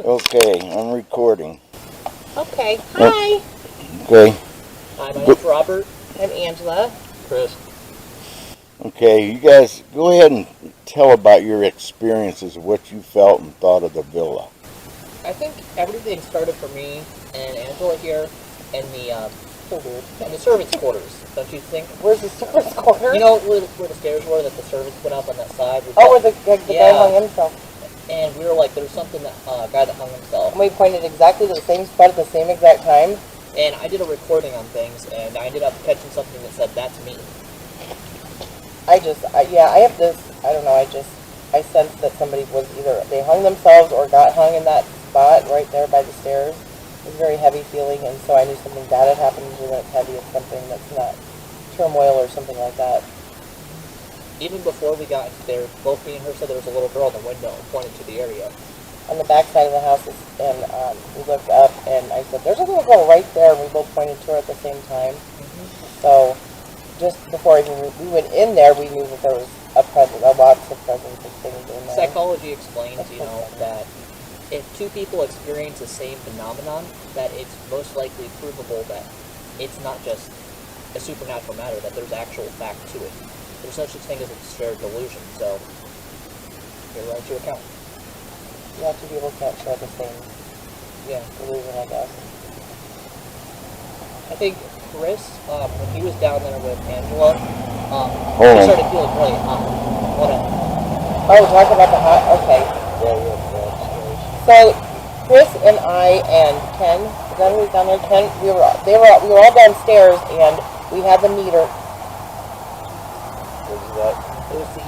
Okay, I'm recording. Okay, hi. Okay. Hi, my name's Robert. I'm Angela. Chris. Okay, you guys go ahead and tell about your experiences, what you felt and thought of the villa. I think everything started for me and Angela here in the servants' quarters. Don't you think? Where's the servants' quarters? You know where the stairs were that the servants went up on that side? Where the guy hung himself. And we were like, there was something that guy that hung himself. And we pointed exactly to the same spot at the same exact time. And I did a recording on things, and I ended up catching something that said, "That's me." I have this, I don't know, I sensed that somebody was either, they hung themselves or got hung in that spot right there by the stairs. It was a very heavy feeling, and so I knew something bad had happened. Usually when it's heavy, it's something that's not turmoil or something like that. Even before we got there, both me and her said there was a little girl in the window and pointed to the area. On the back side of the house, and we looked up, and I said, "There's a little girl right there," and we both pointed to her at the same time. Mm-hmm. So, just before we went in there, we knew that there was lots of presence of things in there. Psychology explains, that if two people experience the same phenomenon, that it's most likely provable that it's not just a supernatural matter, that there's actual fact to it. There's no such thing as a shared delusion, so you're right to account. You have to be able to share the same delusion, I guess. I think Chris, when he was down there with Angela, he started feeling really hot. Oh, talk about the hot? Okay. So, Chris and I and Ken, is that who was down there? Ken, we were all downstairs, and we had the meter. It was the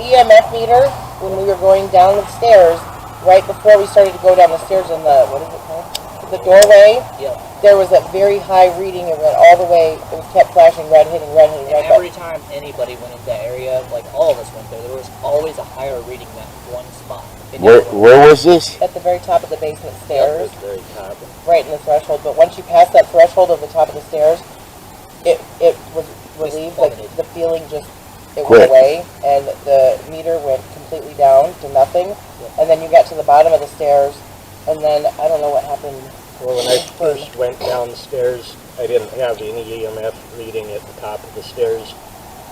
EMF meter when we were going down the stairs, right before we started to go down the stairs in the, what is it called? The doorway. Yeah. There was a very high reading. It went all the way, it kept flashing red, hitting red. And every time anybody went into that area, like all of us went there was always a higher reading than one spot. Where was this? At the very top of the basement stairs. At the very top. Right in the threshold. But once you pass that threshold of the top of the stairs, it was relieved. Like the feeling just, it went away, and the meter went completely down to nothing. Yeah. And then you got to the bottom of the stairs, and then I don't know what happened. Well, when I first went down the stairs, I didn't have any EMF reading at the top of the stairs,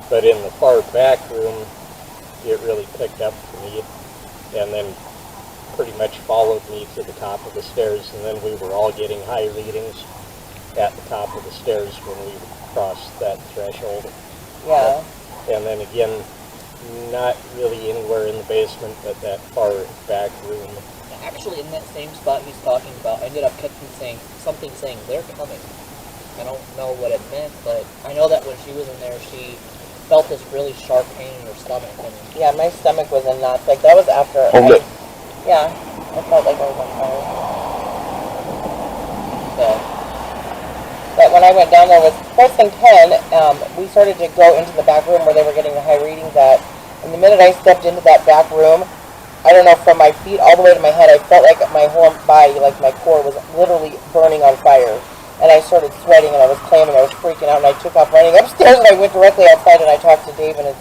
but in the far back room, it really picked up for me, and then pretty much followed me to the top of the stairs, and then we were all getting high readings at the top of the stairs when we crossed that threshold. Yeah. And then again, not really anywhere in the basement, but that far back room. Actually, in that same spot he's talking about, I ended up catching something saying, "They're coming." I don't know what it meant, but I know that when she was in there, she felt this really sharp pain in her stomach. And yeah, my stomach was in knots. Like, that was after I felt like I was on fire. So, but when I went down there with Chris and Ken, we started to go into the back room where they were getting the high readings at. And the minute I stepped into that back room, I don't know, from my feet all the way to my head, I felt like my whole body, like my core, was literally burning on fire. And I started sweating, and I was clammy, I was freaking out, and I took off running upstairs, and I went directly outside, and I talked to Dave and his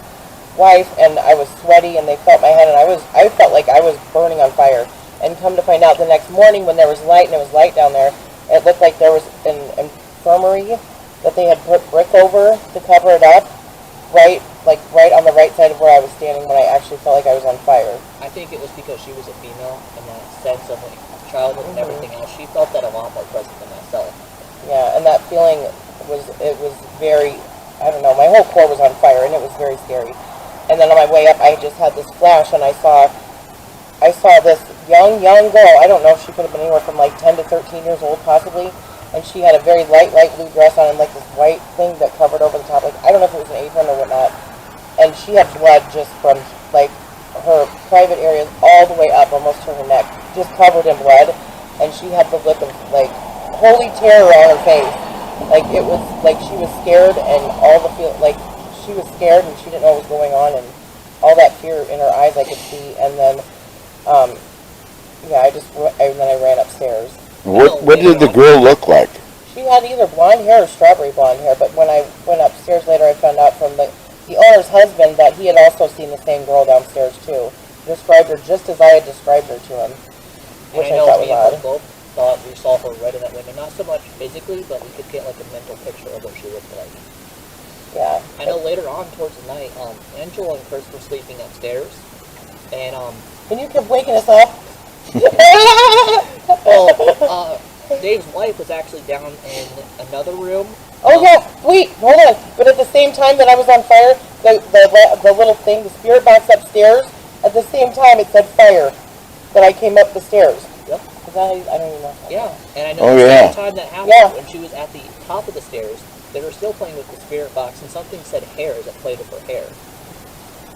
wife, and I was sweaty, and they felt my head, and I felt like I was burning on fire. And come to find out, the next morning when there was light, and it was light down there, it looked like there was an infirmary that they had put brick over to cover it up, right on the right side of where I was standing, when I actually felt like I was on fire. I think it was because she was a female, in that sense of like childhood and everything else. She felt that a lot more present than myself. Yeah, and that feeling was very, I don't know, my whole core was on fire, and it was very scary. And then on my way up, I just had this flash, and I saw this young girl. I don't know if she could have been anywhere from like 10 to 13 years old, possibly. And she had a very light blue dress on, and like this white thing that covered over the top. Like, I don't know if it was an apron or whatnot. And she had blood just from like her private areas all the way up, almost to her neck, just covered in blood. And she had the look of like holy terror on her face. Like, it was like she was scared, and all the she was scared, and she didn't know what was going on, and all that fear in her eyes I could see. And then, I ran upstairs. What did the girl look like? She had either blonde hair or strawberry blonde hair, but when I went upstairs later, I found out from the owner's husband that he had also seen the same girl downstairs too. Described her just as I had described her to him. And which I I know thought me was and her odd. both thought we saw her right in that window. Not so much physically, but we could get like a mental picture of what she looked like. Yeah. I know later on towards the night, Angela and Chris were sleeping upstairs, and And you kept waking us up. well, Dave's wife was actually down in another room. Oh yeah, wait, hold on. But at the same time that I was on fire, the little thing, the spirit box upstairs, at the same time it said fire. That I came up the stairs. Yep. Is that how I don't even know. Yeah, and I know Oh, the yeah. same time that happened, Yeah. when she was at the top of the stairs, they were still playing with the spirit box, and something said hairs that played with her hair.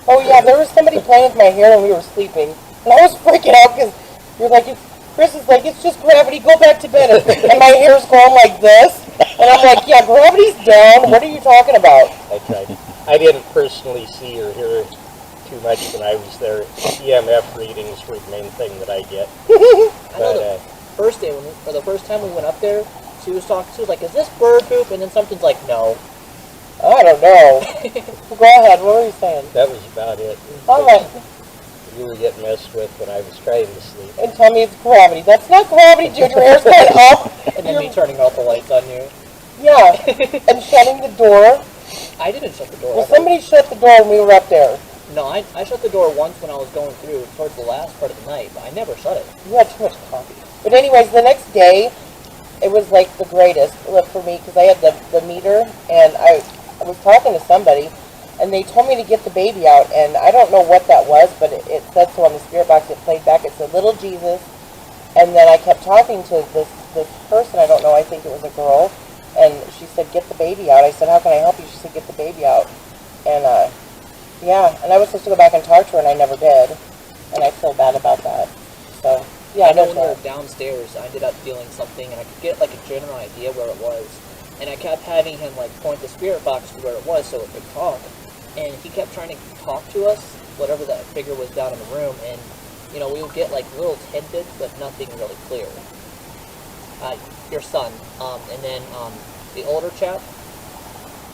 Oh yeah, there was somebody playing with my hair when we were sleeping, and I was freaking out because you're like, Chris is like, it's just gravity, go back to bed, and my hair's going like this, and I'm like, yeah, gravity's down. What are you talking about? I tried. I didn't personally see or hear too much when I was there. EMF readings were the main thing that I get. I know But, the first day, or the first time we went up there, she was like, is this bird poop? And then something's like, no. I don't know. Go ahead. What were you saying? that was about it. All right, You were getting messed with when I was trying to sleep. and tell me it's gravity. That's not gravity, dude. Your hair's going up. And then me turning off the lights on you. Yeah, and shutting the door. I didn't shut the door. Well, somebody shut the door when we were up there. No, I shut the door once when I was going through towards the last part of the night, but I never shut it. You had too much coffee. But anyways, the next day, it was like the greatest for me because I had the meter, and I was talking to somebody, and they told me to get the baby out, and I don't know what that was, but it said so on the spirit box. It played back. It said little Jesus, and then I kept talking to this person. I don't know. I think it was a girl, and she said, "Get the baby out." I said, "How can I help you?" She said, "Get the baby out," and yeah, and I was supposed to go back and talk to her, and I never did, and I feel bad about that. So yeah, I know there's when we were that. downstairs, I ended up feeling something, and I could get like a general idea where it was. And I kept having him like point the spirit box to where it was so it could talk. And he kept trying to talk to us, whatever that figure was down in the room. And you know, we would get like little tidbits, but nothing really clear. Your son, and then the older chap.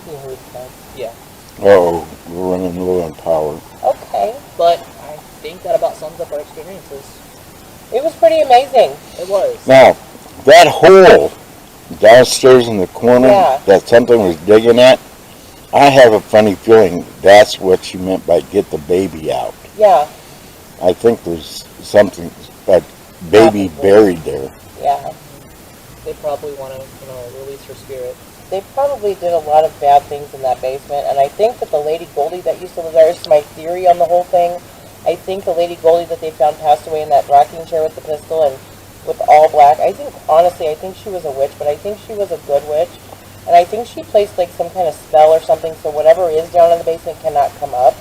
You heard that. Yeah. Oh, we're running low on power. Okay. But I think that about sums up our experiences. It was pretty amazing. It was. Now, that hole downstairs in the corner Yeah. that something was digging at, I have a funny feeling that's what she meant by get the baby out. Yeah, I think there's something, a baby Probably. buried there. yeah. They probably want to, release her spirit. They probably did a lot of bad things in that basement, and I think that the Lady Goldie that used to live there, is my theory on the whole thing. I think the Lady Goldie that they found passed away in that rocking chair with the pistol and with all black. I think, honestly, I think she was a witch, but I think she was a good witch. And I think she placed like some kind of spell or something, so whatever is down in the basement cannot come up.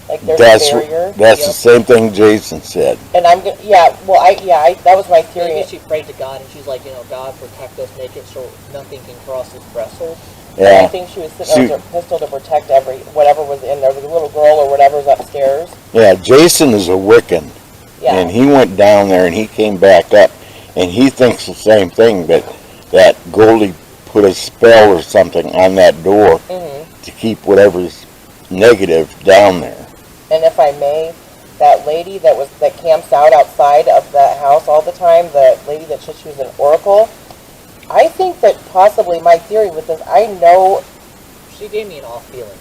Like there's That's a barrier. that's Yep. the same thing Jason said. And I'm gonna, yeah, well, that was my theory. Maybe she prayed to God, and she's like, God, protect us, make it so nothing can cross this threshold. And I Yeah, think she was sitting there with her pistol to protect whatever was in there. The little girl or whatever's upstairs. yeah. Jason is a Wiccan, Yeah. and he went down there and he came back up, and he thinks the same thing, that Goldie put a spell or something on that door Mm-hmm. to keep whatever's negative down there. And if I may, that lady that camps out outside of the house all the time, the lady that said she was an oracle, I think that possibly my theory with this, I know She gave me an off feeling.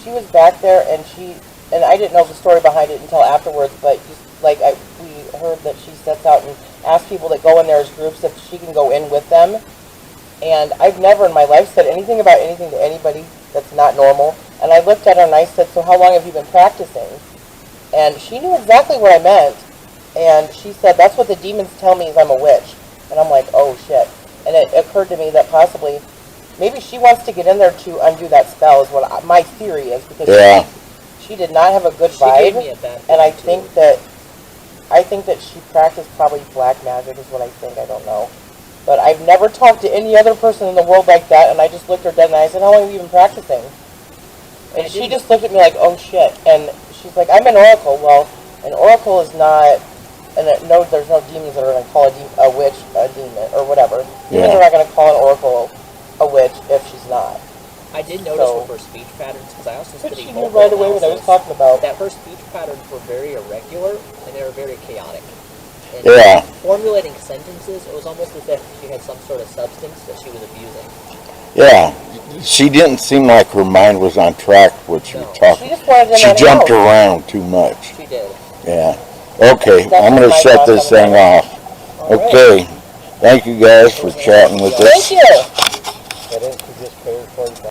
she was back there and I didn't know the story behind it until afterwards, but we heard that she sets out and asks people that go in there as groups if she can go in with them. And I've never in my life said anything about anything to anybody that's not normal. And I looked at her and I said, "So how long have you been practicing?" And she knew exactly what I meant. And she said, "That's what the demons tell me is I'm a witch." And I'm like, "Oh shit." And it occurred to me that possibly, maybe she wants to get in there to undo that spell is what my theory is. Because Yeah. she did not have a good She gave vibe. me a bad And I feeling, think too. that she practiced probably black magic is what I think. I don't know. But I've never talked to any other person in the world like that, and I just looked her dead in the eye and I said, "How long have you been practicing?" And she just looked at me like, "Oh shit." And she's like, "I'm an oracle." Well, an oracle is not, no, there's no demons that are going to call a witch a demon or whatever. Demons Yeah. are not going to call an oracle a witch if she's not. I did notice So- with her speech patterns, because I also But studied she knew vocal right away what I was analysis, talking about. that her speech patterns were very irregular, and they were very chaotic. And Yeah. formulating sentences, it was almost as if she had some sort of substance that she was abusing. Yeah. She didn't seem like her mind was on track when she was No. She talking. just wanted to She know. jumped around too much. She did. Yeah. Okay, That's I'm gonna my shut thoughts this on thing that. off. All right. Okay. Thank you guys for chatting with us. Thank you. That is, we just paid $40.